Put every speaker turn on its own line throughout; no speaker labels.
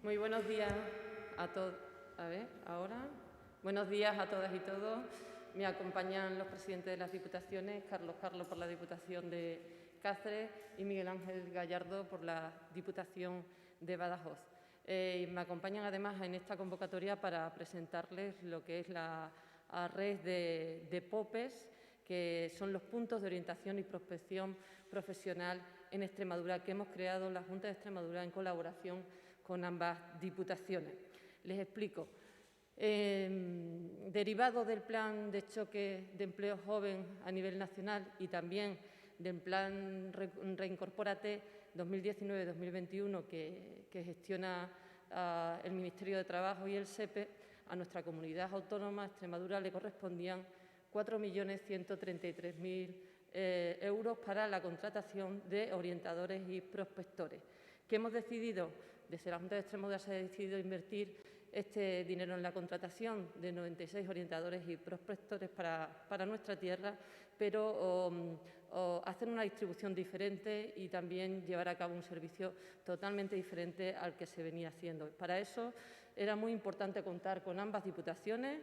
Muy buenos días a todos. A ver, ahora. Buenos días a todas y todos. Me acompañan los presidentes de las Diputaciones, Carlos por la Diputación de Cáceres y Miguel Ángel Gallardo por la Diputación de Badajoz. Me acompañan además en esta convocatoria para presentarles lo que es la red de POPES, que son los puntos de orientación y prospección profesional en Extremadura, que hemos creado en la Junta de Extremadura en colaboración con ambas diputaciones. Les explico. Derivado del Plan de Choque de Empleo Joven a nivel nacional y también del Plan Reincorpórate 2019-2021 que gestiona el Ministerio de Trabajo y el SEPE, a nuestra comunidad autónoma, Extremadura, le correspondían 4.133.000 euros para la contratación de orientadores y prospectores. ¿Qué hemos decidido? Desde la Junta de Extremadura se ha decidido invertir este dinero en la contratación de 96 orientadores y prospectores para nuestra tierra, pero hacer una distribución diferente y también llevar a cabo un servicio totalmente diferente al que se venía haciendo. Para eso era muy importante contar con ambas diputaciones.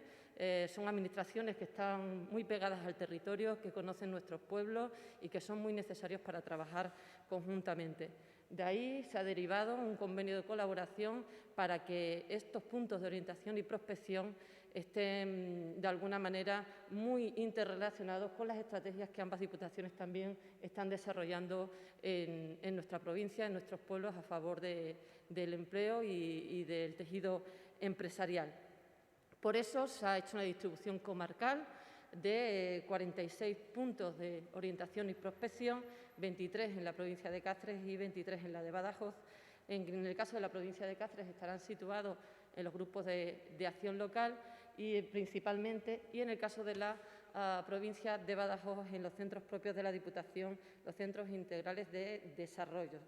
Son administraciones que están muy pegadas al territorio, que conocen nuestros pueblos y que son muy necesarios para trabajar conjuntamente. De ahí se ha derivado un convenio de colaboración para que estos puntos de orientación y prospección estén de alguna manera muy interrelacionados con las estrategias que ambas diputaciones también están desarrollando en nuestra provincia, en nuestros pueblos, a favor del empleo y del tejido empresarial. Por eso se ha hecho una distribución comarcal de 46 puntos de orientación y prospección, 23 en la provincia de Cáceres y 23 en la de Badajoz. En el caso de la provincia de Cáceres estarán situados en los grupos de acción local y principalmente, y en el caso de la provincia de Badajoz, en los centros propios de la Diputación, los centros integrales de desarrollo.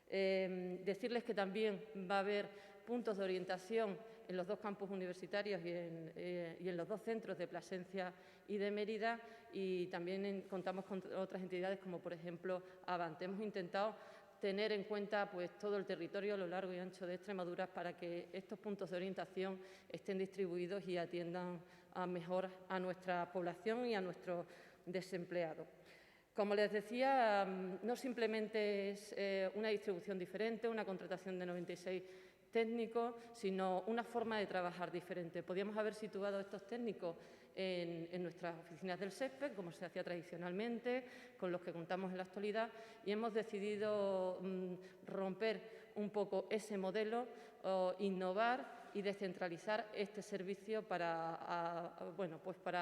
Decirles que también va a haber puntos de orientación en los dos campus universitarios y en los dos centros de Plasencia y de Mérida, y también contamos con otras entidades como, por ejemplo, Avante. Hemos intentado tener en cuenta todo el territorio a lo largo y ancho de Extremadura para que estos puntos de orientación estén distribuidos y atiendan mejor a nuestra población y a nuestros desempleados. Como les decía, no simplemente es una distribución diferente, una contratación de 96 técnicos, sino una forma de trabajar diferente. Podíamos haber situado estos técnicos en nuestras oficinas del SEPE, como se hacía tradicionalmente, con los que contamos en la actualidad, y hemos decidido romper un poco ese modelo, innovar y descentralizar este servicio para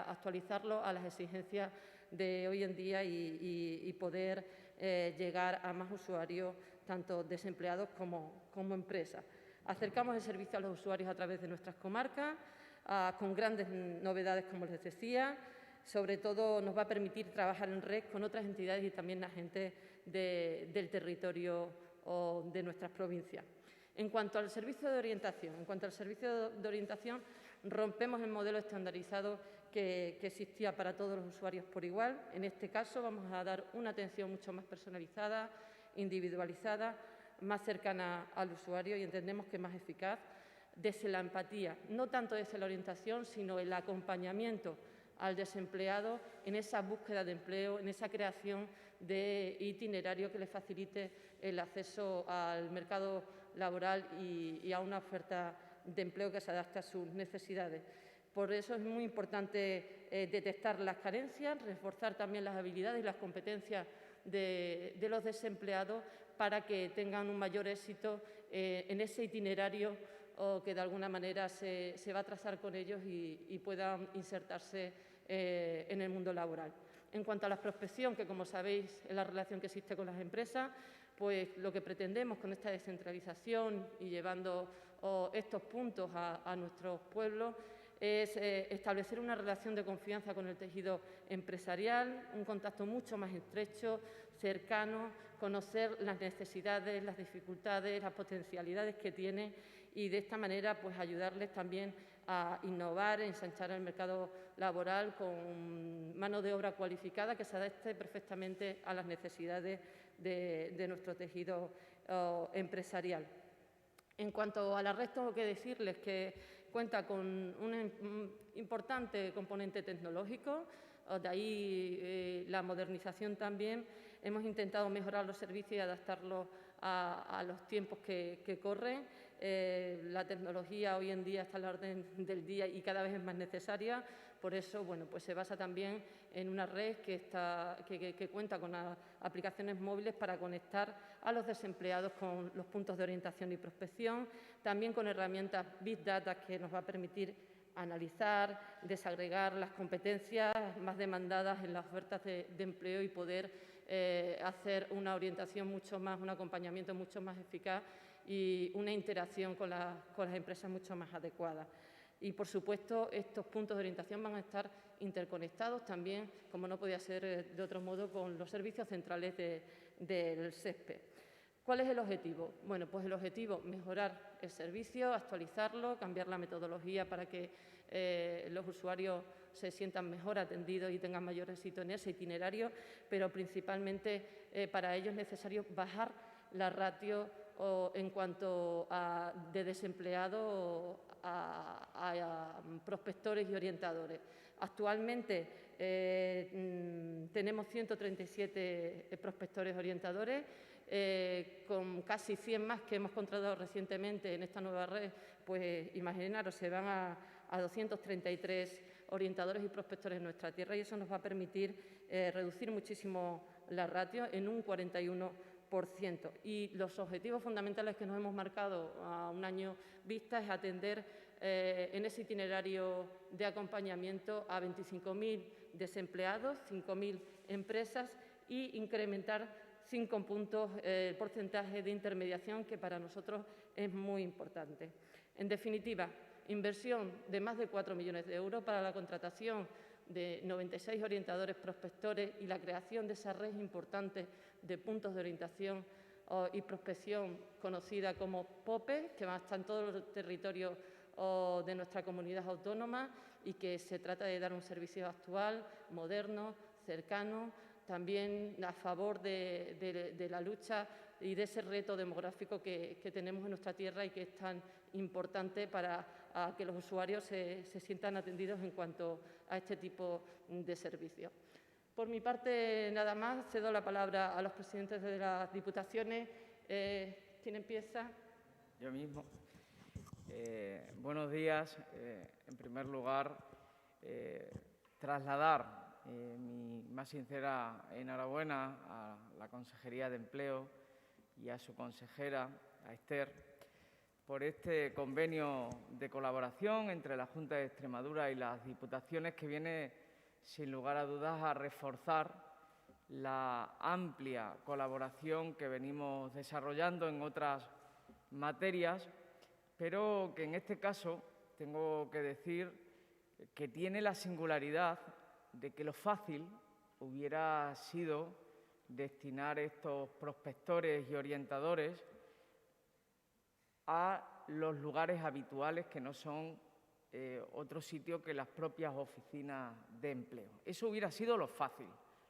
actualizarlo a las exigencias de hoy en día y poder llegar a más usuarios, tanto desempleados como empresas. Acercamos el servicio a los usuarios a través de nuestras comarcas, con grandes novedades, como les decía. Sobre todo nos va a permitir trabajar en red con otras entidades y también agentes del territorio de nuestras provincias. En cuanto al servicio de orientación, rompemos el modelo estandarizado que existía para todos los usuarios por igual. En este caso vamos a dar una atención mucho más personalizada, individualizada, más cercana al usuario y entendemos que más eficaz, desde la empatía, no tanto desde la orientación, sino el acompañamiento al desempleado en esa búsqueda de empleo, en esa creación de itinerario que le facilite el acceso al mercado laboral y a una oferta de empleo que se adapte a sus necesidades. Por eso es muy importante detectar las carencias, reforzar también las habilidades y las competencias de los desempleados para que tengan un mayor éxito en ese itinerario que de alguna manera se va a trazar con ellos y puedan insertarse en el mundo laboral. En cuanto a la prospección, que como sabéis es la relación que existe con las empresas, pues lo que pretendemos con esta descentralización y llevando estos puntos a nuestros pueblos es establecer una relación de confianza con el tejido empresarial, un contacto mucho más estrecho, cercano, conocer las necesidades, las dificultades, las potencialidades que tiene y de esta manera pues ayudarles también a innovar, a ensanchar el mercado laboral con mano de obra cualificada que se adapte perfectamente a las necesidades de nuestro tejido empresarial. En cuanto a la red, tengo que decirles que cuenta con un importante componente tecnológico, de ahí la modernización también. Hemos intentado mejorar los servicios y adaptarlos a los tiempos que corren. La tecnología hoy en día está a la orden del día y cada vez es más necesaria. Por eso, bueno, pues se basa también en una red que cuenta con aplicaciones móviles para conectar a los desempleados con los puntos de orientación y prospección, también con herramientas Big Data que nos va a permitir analizar, desagregar las competencias más demandadas en las ofertas de empleo y poder hacer una orientación mucho más, un acompañamiento mucho más eficaz y una interacción con las empresas mucho más adecuada. Y, por supuesto, estos puntos de orientación van a estar interconectados también, como no podía ser de otro modo, con los servicios centrales del SESPE. ¿Cuál es el objetivo? Bueno, pues el objetivo, mejorar el servicio, actualizarlo, cambiar la metodología para que los usuarios se sientan mejor atendidos y tengan mayor éxito en ese itinerario, pero principalmente para ello es necesario bajar la ratio en cuanto de desempleados a prospectores y orientadores. Actualmente tenemos 137 prospectores orientadores, con casi 100 más que hemos contratado recientemente en esta nueva red, pues imaginaros, se van a 233 orientadores y prospectores en nuestra tierra, y eso nos va a permitir reducir muchísimo la ratio en un 41%. Y los objetivos fundamentales que nos hemos marcado a un año vista es atender en ese itinerario de acompañamiento a 25.000 desempleados, 5.000 empresas y incrementar 5 puntos el porcentaje de intermediación, que para nosotros es muy importante. En definitiva, inversión de más de 4 millones de euros para la contratación de 96 orientadores prospectores y la creación de esa red importante de puntos de orientación y prospección conocida como POPE, que va a estar en todos los territorios de nuestra comunidad autónoma y que se trata de dar un servicio actual, moderno, cercano, también a favor de la lucha y de ese reto demográfico que tenemos en nuestra tierra y que es tan importante para que los usuarios se sientan atendidos en cuanto a este tipo de servicios. Por mi parte, nada más. Cedo la palabra a los presidentes de las diputaciones. ¿Quién empieza?
Yo mismo. Buenos días. En primer lugar, trasladar mi más sincera enhorabuena a la Consejería de Empleo y a su consejera, a Esther, por este convenio de colaboración entre la Junta de Extremadura y las diputaciones, que viene, sin lugar a dudas, a reforzar la amplia colaboración que venimos desarrollando en otras materias, pero que en este caso tengo que decir que tiene la singularidad de que lo fácil hubiera sido destinar estos prospectores y orientadores a los lugares habituales que no son otro sitio que las propias oficinas de empleo. Eso hubiera sido lo fácil,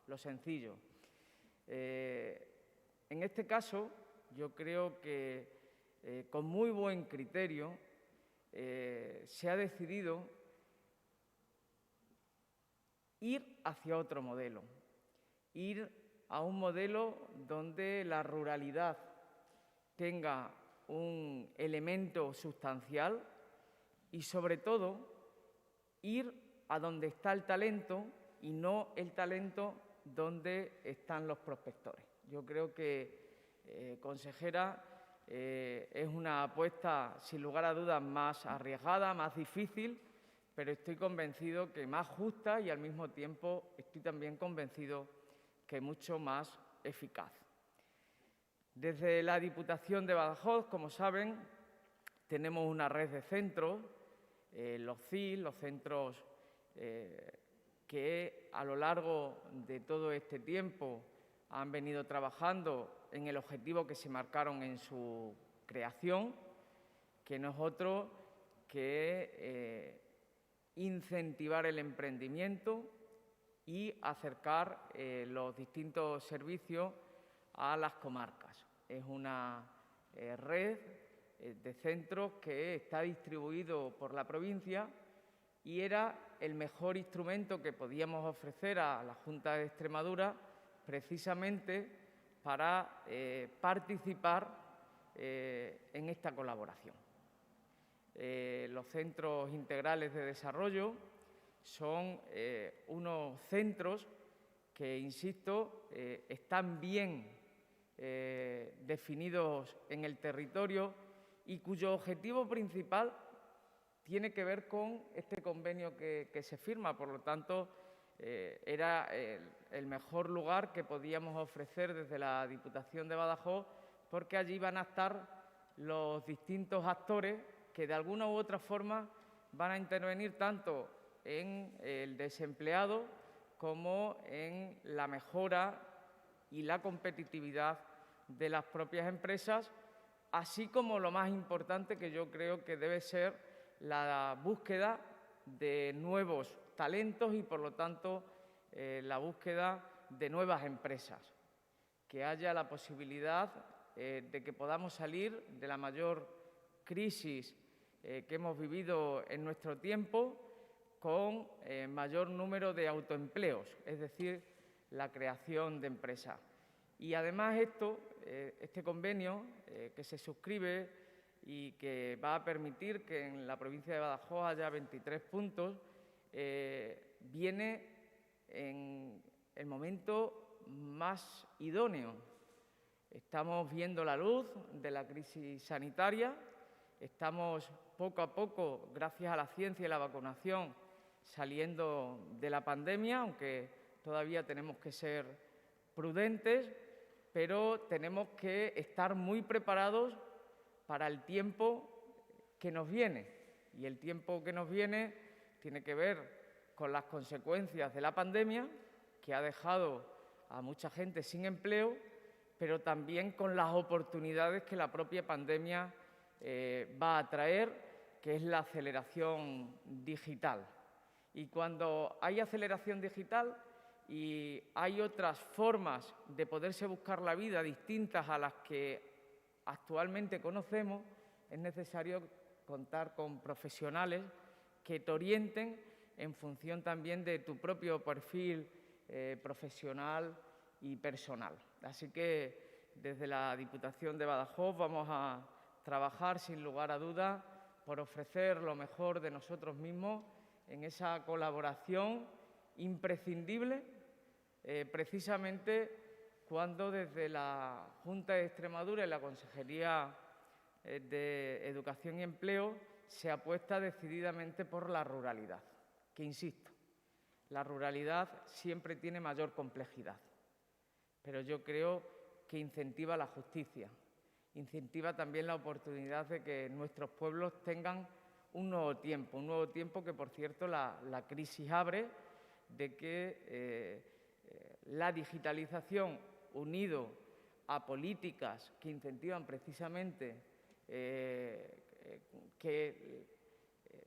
lo sencillo. En este caso, yo creo que con muy buen criterio se ha decidido ir hacia otro modelo, ir a un modelo donde la ruralidad tenga un elemento sustancial y, sobre todo, ir a donde está el talento y no el talento donde están los prospectores. Yo creo que, consejera, es una apuesta, sin lugar a dudas, más arriesgada, más difícil, pero estoy convencido que más justa y, al mismo tiempo, estoy también convencido que mucho más eficaz. Desde la Diputación de Badajoz, como saben, tenemos una red de centros, los CIS, los centros que a lo largo de todo este tiempo han venido trabajando en el objetivo que se marcaron en su creación, que no es otro que incentivar el emprendimiento y acercar los distintos servicios a las comarcas. Es una red de centros que está distribuido por la provincia y era el mejor instrumento que podíamos ofrecer a la Junta de Extremadura precisamente para participar en esta colaboración. Los centros integrales de desarrollo son unos centros que, insisto, están bien definidos en el territorio y cuyo objetivo principal tiene que ver con este convenio que se firma. Por lo tanto, era el mejor lugar que podíamos ofrecer desde la Diputación de Badajoz, porque allí van a estar los distintos actores que de alguna u otra forma van a intervenir tanto en el desempleado como en la mejora y la competitividad de las propias empresas, así como lo más importante, que yo creo que debe ser la búsqueda de nuevos talentos y, por lo tanto, la búsqueda de nuevas empresas, que haya la posibilidad de que podamos salir de la mayor crisis que hemos vivido en nuestro tiempo con mayor número de autoempleos, es decir, la creación de empresas. Y además este convenio que se suscribe y que va a permitir que en la provincia de Badajoz haya 23 puntos, viene en el momento más idóneo. Estamos viendo la luz de la crisis sanitaria, estamos poco a poco, gracias a la ciencia y la vacunación, saliendo de la pandemia, aunque todavía tenemos que ser prudentes, pero tenemos que estar muy preparados para el tiempo que nos viene. Y el tiempo que nos viene tiene que ver con las consecuencias de la pandemia, que ha dejado a mucha gente sin empleo, pero también con las oportunidades que la propia pandemia va a traer, que es la aceleración digital. Y cuando hay aceleración digital y hay otras formas de poderse buscar la vida distintas a las que actualmente conocemos, es necesario contar con profesionales que te orienten en función también de tu propio perfil profesional y personal. Así que desde la Diputación de Badajoz vamos a trabajar sin lugar a duda por ofrecer lo mejor de nosotros mismos en esa colaboración imprescindible, precisamente cuando desde la Junta de Extremadura y la Consejería de Educación y Empleo se apuesta decididamente por la ruralidad, que insisto, la ruralidad siempre tiene mayor complejidad, pero yo creo que incentiva la justicia, incentiva también la oportunidad de que nuestros pueblos tengan un nuevo tiempo que, por cierto, la crisis abre, de que la digitalización, unido a políticas que incentivan precisamente que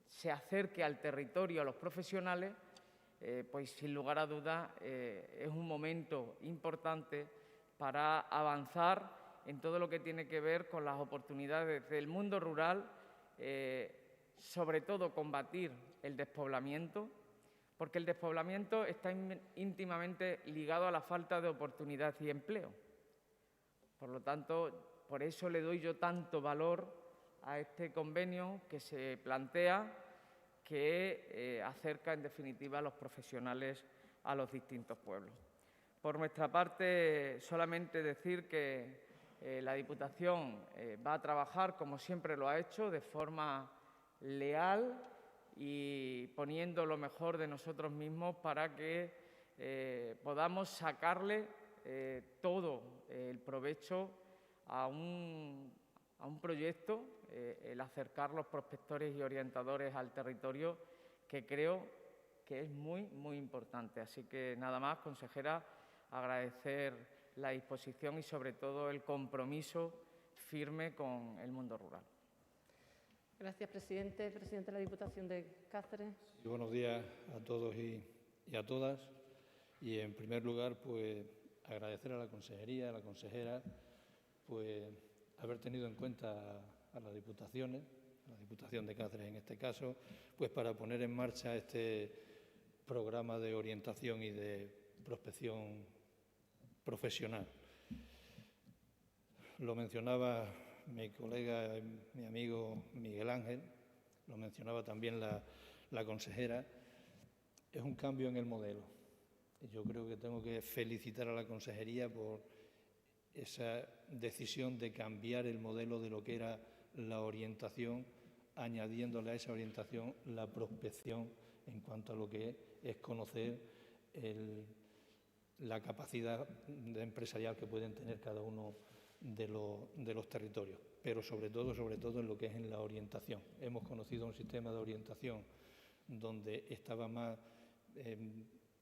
se acerque al territorio, a los profesionales, pues sin lugar a dudas es un momento importante para avanzar en todo lo que tiene que ver con las oportunidades del mundo rural, sobre todo combatir el despoblamiento, porque el despoblamiento está íntimamente ligado a la falta de oportunidad y empleo. Por lo tanto, por eso le doy yo tanto valor a este convenio que se plantea, que acerca en definitiva a los profesionales a los distintos pueblos. Por nuestra parte, solamente decir que la Diputación va a trabajar, como siempre lo ha hecho, de forma leal y poniendo lo mejor de nosotros mismos para que podamos sacarle todo el provecho a un proyecto, el acercar los prospectores y orientadores al territorio, que creo que es muy, muy importante. Así que nada más, consejera, agradecer la disposición y sobre todo el compromiso firme con el mundo rural.
Gracias, presidente. Presidente de la Diputación de Cáceres.
Sí, buenos días a todos y a todas. Y en primer lugar, pues agradecer a la consejería, a la consejera, pues haber tenido en cuenta a las diputaciones, a la Diputación de Cáceres en este caso, pues para poner en marcha este programa de orientación y de prospección profesional. Lo mencionaba mi colega, mi amigo Miguel Ángel, lo mencionaba también la consejera, es un cambio en el modelo. Yo creo que tengo que felicitar a la consejería por esa decisión de cambiar el modelo de lo que era la orientación, añadiéndole a esa orientación la prospección en cuanto a lo que es conocer la capacidad empresarial que pueden tener cada uno de los territorios, pero sobre todo en lo que es en la orientación. Hemos conocido un sistema de orientación donde estaba más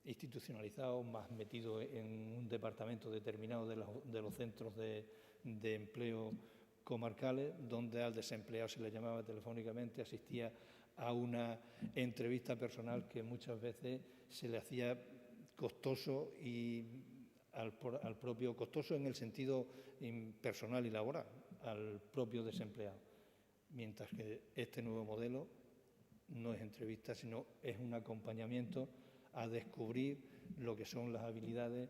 institucionalizado, más metido en un departamento determinado de los centros de empleo comarcales, donde al desempleado se le llamaba telefónicamente, asistía a una entrevista personal que muchas veces se le hacía costoso y al propio, costoso en el sentido personal y laboral, al propio desempleado. Mientras que este nuevo modelo no es entrevista, sino es un acompañamiento a descubrir lo que son las habilidades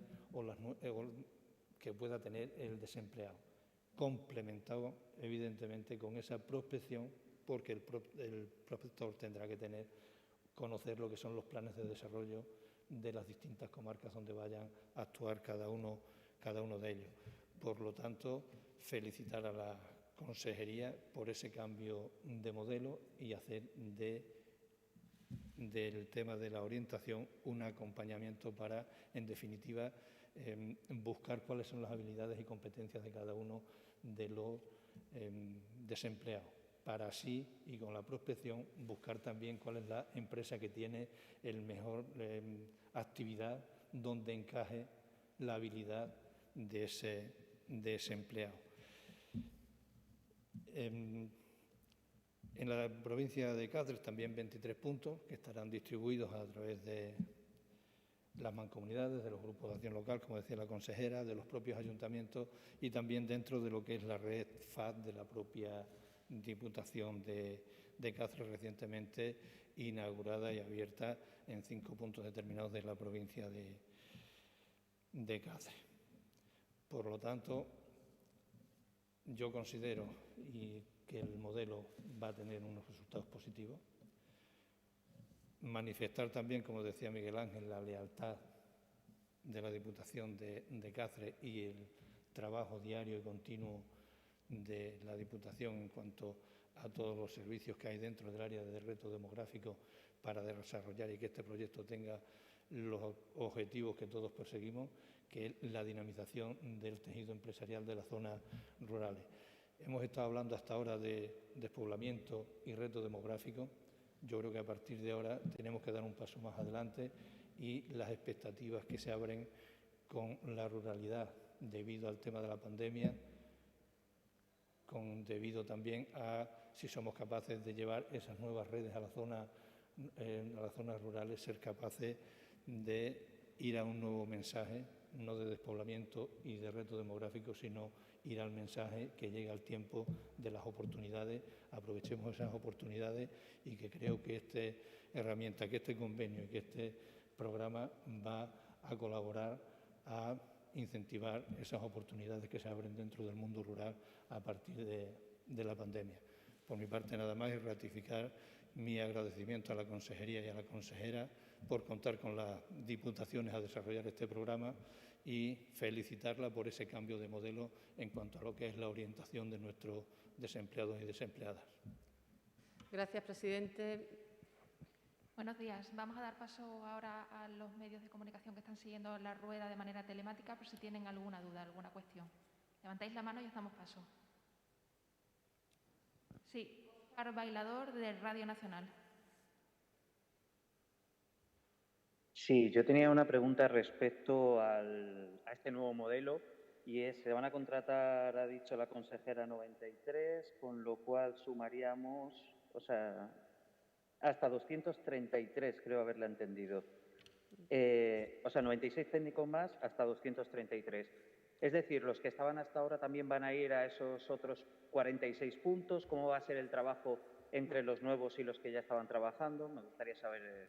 que pueda tener el desempleado, complementado evidentemente con esa prospección, porque el prospector tendrá que conocer lo que son los planes de desarrollo de las distintas comarcas donde vayan a actuar cada uno de ellos. Por lo tanto, felicitar a la consejería por ese cambio de modelo y hacer del tema de la orientación un acompañamiento para, en definitiva, buscar cuáles son las habilidades y competencias de cada uno de los desempleados, para así, y con la prospección, buscar también cuál es la empresa que tiene el mejor actividad donde encaje la habilidad de ese empleado. En la provincia de Cáceres también 23 puntos que estarán distribuidos a través de las mancomunidades, de los grupos de acción local, como decía la consejera, de los propios ayuntamientos y también dentro de lo que es la red FAD de la propia Diputación de Cáceres, recientemente inaugurada y abierta en 5 puntos determinados de la provincia de Cáceres. Por lo tanto, yo considero que el modelo va a tener unos resultados positivos. Manifestar también, como decía Miguel Ángel, la lealtad de la Diputación de Cáceres y el trabajo diario y continuo de la Diputación en cuanto a todos los servicios que hay dentro del área de reto demográfico para desarrollar y que este proyecto tenga los objetivos que todos perseguimos, que es la dinamización del tejido empresarial de las zonas rurales. Hemos estado hablando hasta ahora de despoblamiento y reto demográfico. Yo creo que a partir de ahora tenemos que dar un paso más adelante y las expectativas que se abren con la ruralidad debido al tema de la pandemia, debido también a si somos capaces de llevar esas nuevas redes a las zonas rurales, ser capaces de ir a un nuevo mensaje, no de despoblamiento y de reto demográfico, sino ir al mensaje que llega al tiempo de las oportunidades. Aprovechemos esas oportunidades y que creo que esta herramienta, que este convenio y que este programa va a colaborar a incentivar esas oportunidades que se abren dentro del mundo rural a partir de la pandemia. Por mi parte, nada más, y ratificar mi agradecimiento a la consejería y a la consejera por contar con las diputaciones a desarrollar este programa y felicitarla por ese cambio de modelo en cuanto a lo que es la orientación de nuestros desempleados y desempleadas.
Gracias, presidente.
Buenos días. Vamos a dar paso ahora a los medios de comunicación que están siguiendo la rueda de manera telemática, por si tienen alguna duda, alguna cuestión. Levantáis la mano y os damos paso. Sí, Oscar Bailador, de Radio Nacional.
Sí, yo tenía una pregunta respecto a este nuevo modelo y es, se van a contratar, ha dicho la consejera, 93, con lo cual sumaríamos, o sea, hasta 233, creo haberla entendido. O sea, 96 técnicos más hasta 233. Es decir, los que estaban hasta ahora también van a ir a esos otros 46 puntos. ¿Cómo va a ser el trabajo entre los nuevos y los que ya estaban trabajando? Me gustaría saber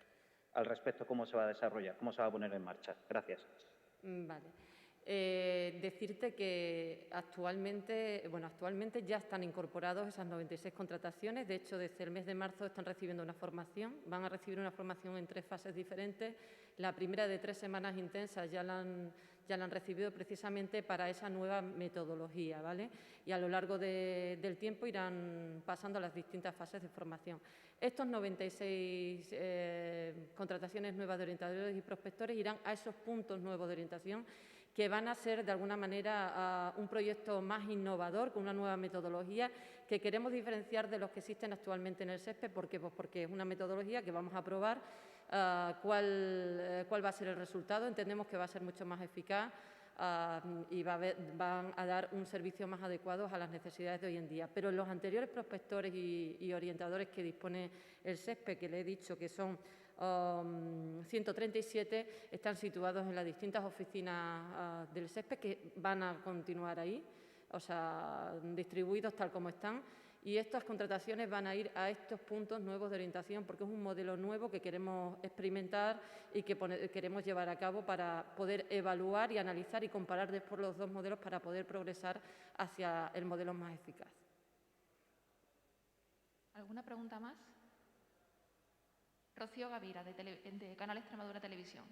al respecto cómo se va a desarrollar, cómo se va a poner en marcha. Gracias.
Vale. Decirte que actualmente ya están incorporados esas 96 contrataciones. De hecho, desde el mes de marzo están recibiendo una formación. Van a recibir una formación en 3 fases diferentes. La primera, de 3 semanas intensas, ya la han recibido precisamente para esa nueva metodología, ¿vale? Y a lo largo del tiempo irán pasando a las distintas fases de formación. Estos 96 contrataciones nuevas de orientadores y prospectores irán a esos puntos nuevos de orientación, que van a ser, de alguna manera, un proyecto más innovador, con una nueva metodología que queremos diferenciar de los que existen actualmente en el SESPE. ¿Por qué? Pues porque es una metodología que vamos a probar cuál va a ser el resultado. Entendemos que va a ser mucho más eficaz y van a dar un servicio más adecuado a las necesidades de hoy en día. Pero los anteriores prospectores y orientadores que dispone el SESPE, que le he dicho que son 137, están situados en las distintas oficinas del SESPE, que van a continuar ahí, o sea, distribuidos tal como están. Y estas contrataciones van a ir a estos puntos nuevos de orientación, porque es un modelo nuevo que queremos experimentar y que queremos llevar a cabo para poder evaluar y analizar y comparar después los 2 modelos para poder progresar hacia el modelo más eficaz.
¿Alguna pregunta más? Rocío Gavira, de Canal Extremadura Televisión.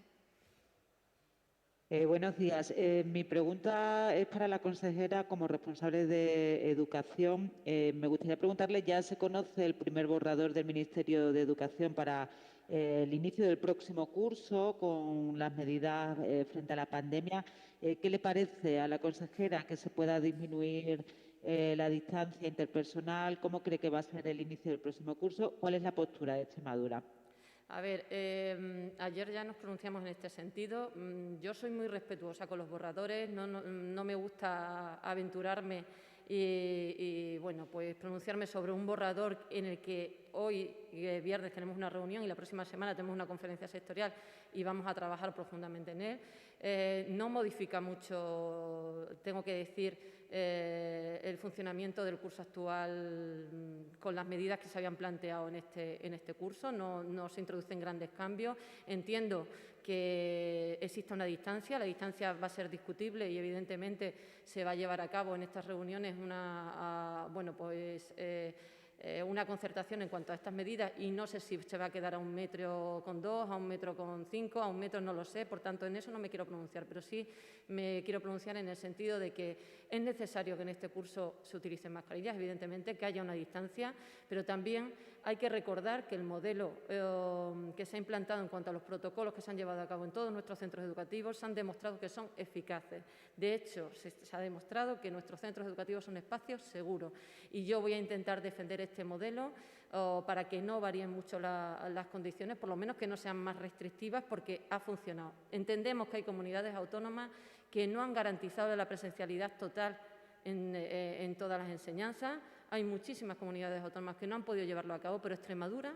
Buenos días. Mi pregunta es para la consejera como responsable de Educación. Me gustaría preguntarle, ya se conoce el primer borrador del Ministerio de Educación para el inicio del próximo curso con las medidas frente a la pandemia. ¿Qué le parece a la consejera que se pueda disminuir la distancia interpersonal? ¿Cómo cree que va a ser el inicio del próximo curso? ¿Cuál es la postura de Extremadura?
A ver, ayer ya nos pronunciamos en este sentido. Yo soy muy respetuosa con los borradores, no me gusta aventurarme y, bueno, pues pronunciarme sobre un borrador en el que hoy, viernes, tenemos una reunión y la próxima semana tenemos una conferencia sectorial y vamos a trabajar profundamente en él. No modifica mucho, tengo que decir, el funcionamiento del curso actual con las medidas que se habían planteado en este curso. No se introducen grandes cambios. Entiendo que existe una distancia, la distancia va a ser discutible y evidentemente se va a llevar a cabo en estas reuniones una concertación en cuanto a estas medidas, y no sé si se va a quedar a 1,2 metros, a 1,5 metros, a 1 metro, no lo sé. Por tanto, en eso no me quiero pronunciar, pero sí me quiero pronunciar en el sentido de que es necesario que en este curso se utilicen mascarillas, evidentemente, que haya una distancia, pero también hay que recordar que el modelo que se ha implantado en cuanto a los protocolos que se han llevado a cabo en todos nuestros centros educativos se han demostrado que son eficaces. De hecho, se ha demostrado que nuestros centros educativos son espacios seguros, y yo voy a intentar defender este modelo para que no varíen mucho las condiciones, por lo menos que no sean más restrictivas, porque ha funcionado. Entendemos que hay comunidades autónomas que no han garantizado la presencialidad total en todas las enseñanzas. Hay muchísimas comunidades autónomas que no han podido llevarlo a cabo, pero Extremadura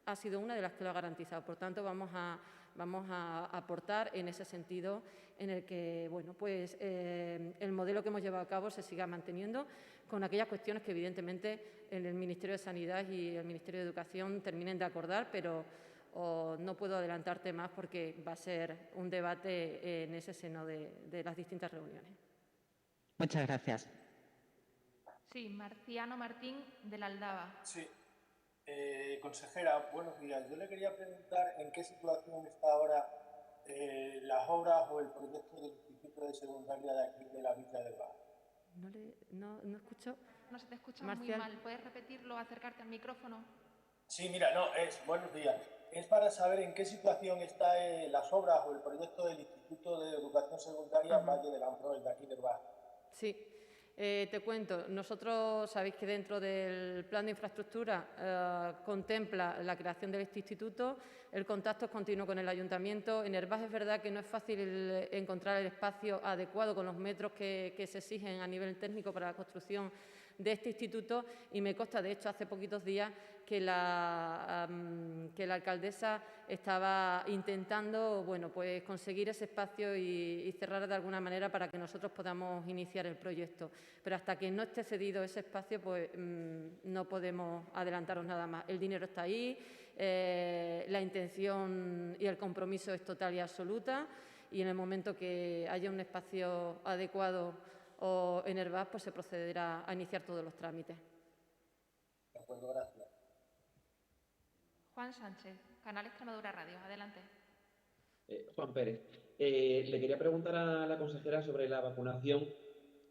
ha sido una de las que lo ha garantizado. Por tanto, vamos a aportar en ese sentido, en el que, bueno, pues el modelo que hemos llevado a cabo se siga manteniendo, con aquellas cuestiones que evidentemente en el Ministerio de Sanidad y el Ministerio de Educación terminen de acordar, pero no puedo adelantarte más porque va a ser un debate en ese seno de las distintas reuniones.
Muchas gracias.
Sí, Marciano Martín, de la Aldaba.
Sí. Consejera, buenos días. Yo le quería preguntar en qué situación está ahora las obras o el proyecto del Instituto de Secundaria de aquí de la Villa del Bar.
No escucho.
No se te escucha
Marcial.
muy mal. ¿Puedes repetirlo, acercarte al micrófono?
Sí, mira, buenos días. Es para saber en qué situación está las obras o el proyecto del Instituto de Educación Secundaria Valle del Ambroel, de aquí del Bar.
Sí. Te cuento, nosotros sabéis que dentro del plan de infraestructura contempla la creación de este instituto. El contacto es continuo con el ayuntamiento. En Hervás es verdad que no es fácil encontrar el espacio adecuado con los metros que se exigen a nivel técnico para la construcción de este instituto, y me consta, de hecho, hace poquitos días que la alcaldesa estaba intentando, bueno, pues conseguir ese espacio y cerrar de alguna manera para que nosotros podamos iniciar el proyecto. Pero hasta que no esté cedido ese espacio, pues no podemos adelantaros nada más. El dinero está ahí, la intención y el compromiso es total y absoluta, y en el momento que haya un espacio adecuado o en Herbás, pues se procederá a iniciar todos los trámites.
De acuerdo, gracias.
Juan Sánchez, Canal Extremadura Radio. Adelante.
Juan Pérez. Le quería preguntar a la consejera sobre la vacunación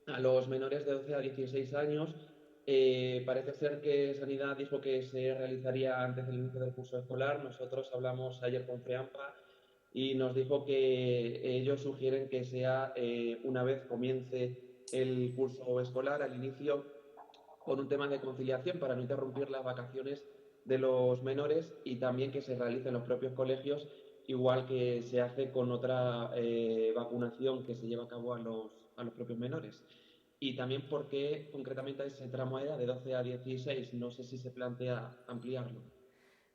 a los menores de 12 a 16 años. Parece ser que Sanidad dijo que se realizaría antes del inicio del curso escolar. Nosotros hablamos ayer con FEAMPA y nos dijo que ellos sugieren que sea una vez comience el curso escolar, al inicio, con un tema de conciliación para no interrumpir las vacaciones de los menores, y también que se realice en los propios colegios, igual que se hace con otra vacunación que se lleva a cabo a los propios menores. Y también por qué concretamente ese tramo de edad de 12 a 16, no sé si se plantea ampliarlo.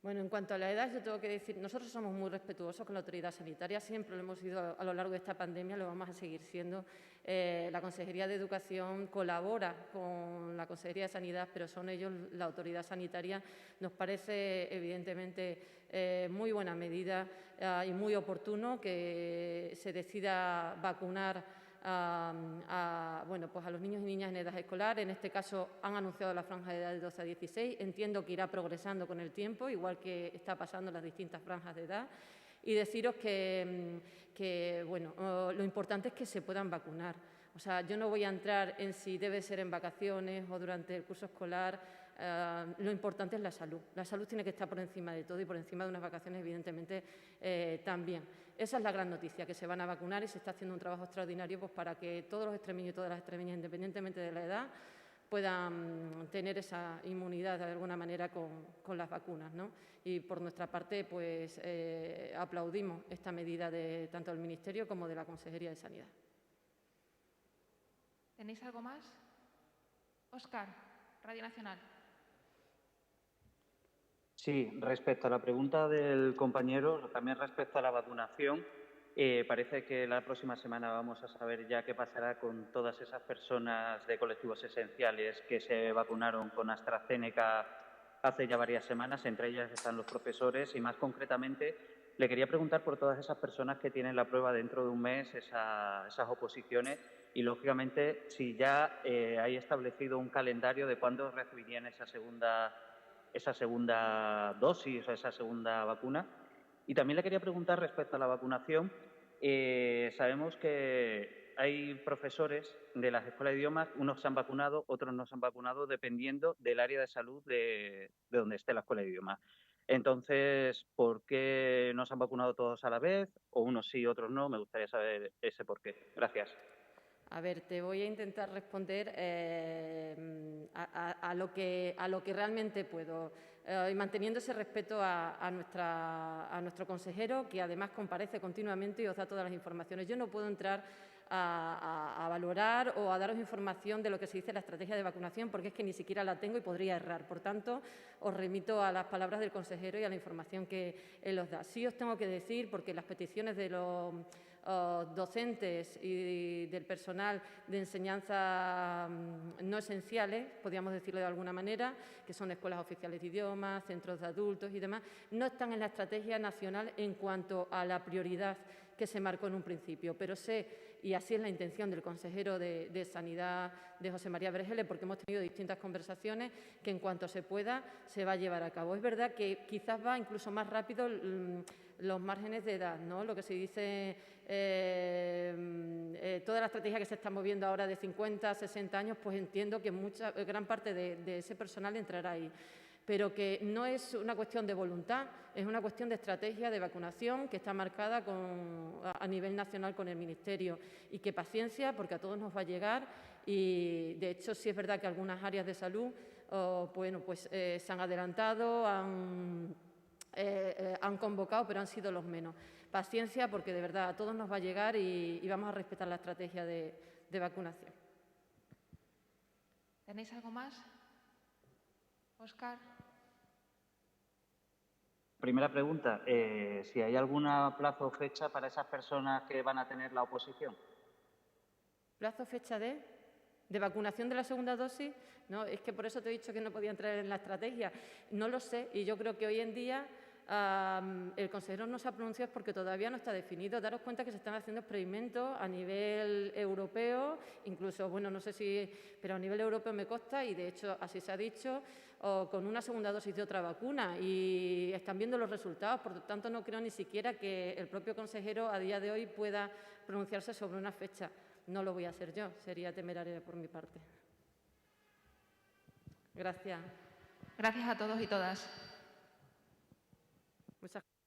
Bueno, en cuanto a la edad, yo tengo que decir, nosotros somos muy respetuosos con la autoridad sanitaria, siempre lo hemos sido a lo largo de esta pandemia, lo vamos a seguir siendo. La Consejería de Educación colabora con la Consejería de Sanidad, pero son ellos la autoridad sanitaria. Nos parece, evidentemente, muy buena medida y muy oportuno que se decida vacunar bueno, pues a los niños y niñas en edad escolar. En este caso han anunciado la franja de edad de 12 a 16. Entiendo que irá progresando con el tiempo, igual que está pasando en las distintas franjas de edad. Y deciros que bueno, lo importante es que se puedan vacunar. O sea, yo no voy a entrar en si debe ser en vacaciones o durante el curso escolar. Lo importante es la salud. La salud tiene que estar por encima de todo y por encima de unas vacaciones, evidentemente, también. Esa es la gran noticia, que se van a vacunar y se está haciendo un trabajo extraordinario pues, para que todos los extremeños y todas las extremeñas, independientemente de la edad, puedan tener esa inmunidad de alguna manera con las vacunas, ¿no? Y por nuestra parte, pues aplaudimos esta medida de tanto del Ministerio como de la Consejería de Sanidad.
¿Tenéis algo más? Óscar, Radio Nacional.
Sí, respecto a la pregunta del compañero, también respecto a la vacunación, parece que la próxima semana vamos a saber ya qué pasará con todas esas personas de colectivos esenciales que se vacunaron con AstraZeneca hace ya varias semanas, entre ellas están los profesores, y más concretamente le quería preguntar por todas esas personas que tienen la prueba dentro de un mes, esas oposiciones, y lógicamente si ya hay establecido un calendario de cuándo recibirían esa segunda dosis o esa segunda vacuna. Y también le quería preguntar respecto a la vacunación. Sabemos que hay profesores de las escuelas de idiomas, unos se han vacunado, otros no se han vacunado, dependiendo del área de salud de donde esté la escuela de idiomas. Entonces, ¿por qué no se han vacunado todos a la vez? O unos sí, otros no. Me gustaría saber ese por qué. Gracias.
A ver, te voy a intentar responder a lo que realmente puedo, y manteniendo ese respeto a nuestro consejero, que además comparece continuamente y os da todas las informaciones. Yo no puedo entrar a valorar o a daros información de lo que se dice en la estrategia de vacunación, porque es que ni siquiera la tengo y podría errar. Por tanto, os remito a las palabras del consejero y a la información que él os da. Sí os tengo que decir, porque las peticiones de los docentes y del personal de enseñanza no esenciales, podríamos decirlo de alguna manera, que son escuelas oficiales de idiomas, centros de adultos y demás, no están en la estrategia nacional en cuanto a la prioridad que se marcó en un principio. Pero sé, y así es la intención del consejero de Sanidad, de José María Vergele, porque hemos tenido distintas conversaciones, que en cuanto se pueda se va a llevar a cabo. Es verdad que quizás va incluso más rápido los márgenes de edad, ¿no? Lo que se dice, toda la estrategia que se está moviendo ahora de 50 a 60 años, pues entiendo que gran parte de ese personal entrará ahí. Pero que no es una cuestión de voluntad, es una cuestión de estrategia de vacunación que está marcada a nivel nacional con el Ministerio. Y que paciencia, porque a todos nos va a llegar. Y, de hecho, sí es verdad que algunas áreas de salud bueno, pues, se han adelantado, han convocado, pero han sido los menos. Paciencia, porque de verdad a todos nos va a llegar y vamos a respetar la estrategia de vacunación.
¿Tenéis algo más? Óscar.
Primera pregunta, si hay algún plazo o fecha para esas personas que van a tener la oposición.
¿Plazo, fecha de vacunación de la segunda dosis? No, es que por eso te he dicho que no podía entrar en la estrategia. No lo sé y yo creo que hoy en día el consejero no se ha pronunciado porque todavía no está definido. Daros cuenta que se están haciendo experimentos a nivel europeo, incluso, bueno, no sé si, pero a nivel europeo me consta y de hecho así se ha dicho, o con una segunda dosis de otra vacuna y están viendo los resultados. Por lo tanto, no creo ni siquiera que el propio consejero a día de hoy pueda pronunciarse sobre una fecha. No lo voy a hacer yo, sería temerario por mi parte. Gracias.
Gracias a todos y todas.
Muchas gracias.